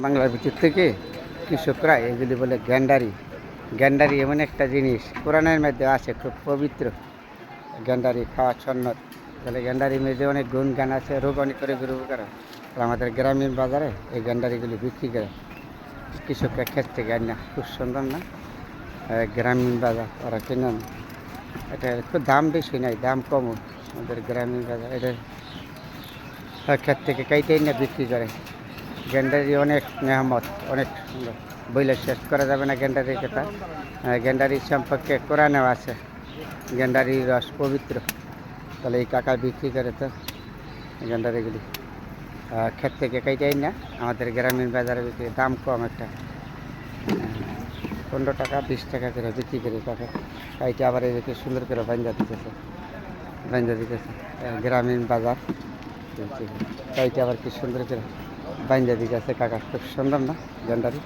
বাংলার ভিতর থেকে কৃষকরা এগুলি বলে গ্যান্ডারি। গ্যান্ডারি এমন একটা জিনিস কোরআনের মধ্যে আছে, খুব পবিত্র। গ্যান্ডারি খাওয়া সন্ন্যত। তাহলে গ্যান্ডারির মধ্যে অনেক গুণগান আছে, রোগ অনেক করে গরু করে। আর আমাদের গ্রামীণ বাজারে এই গ্যান্ডারিগুলি বিক্রি করে কৃষকরা ক্ষেত থেকে আনা। খুব সুন্দর না? গ্রামীণ বাজার ওরা কিনে না। এটা খুব দাম বেশি নাই, দাম কম আমাদের গ্রামীণ বাজার। এটা ক্ষেত থেকে কাইটেই না বিক্রি করে। গ্যান্ডারি অনেক নেহামত, অনেক সুন্দর, বইলে শেষ করা যাবে না গ্যান্ডারির কথা। গ্যান্ডারির সম্পর্কে কোরআনেও আছে, গ্যান্ডারির রস পবিত্র। তাহলে এই কাকা বিক্রি করে তো গ্যান্ডারিগুলি ক্ষেত থেকে কাইটাই না আমাদের গ্রামীণ বাজারে বিক্রি, দাম কম একটা, 15 টাকা 20 টাকা করে বিক্রি করে কাকা। কাইটা আবার এদিকে সুন্দর করে বান্ধা দিতেছে গ্রামীণ বাজার। কাইটা আবার কি সুন্দর করে বান্ধা দিতেছে কাকা, খুব সুন্দর না গ্যান্ডারি।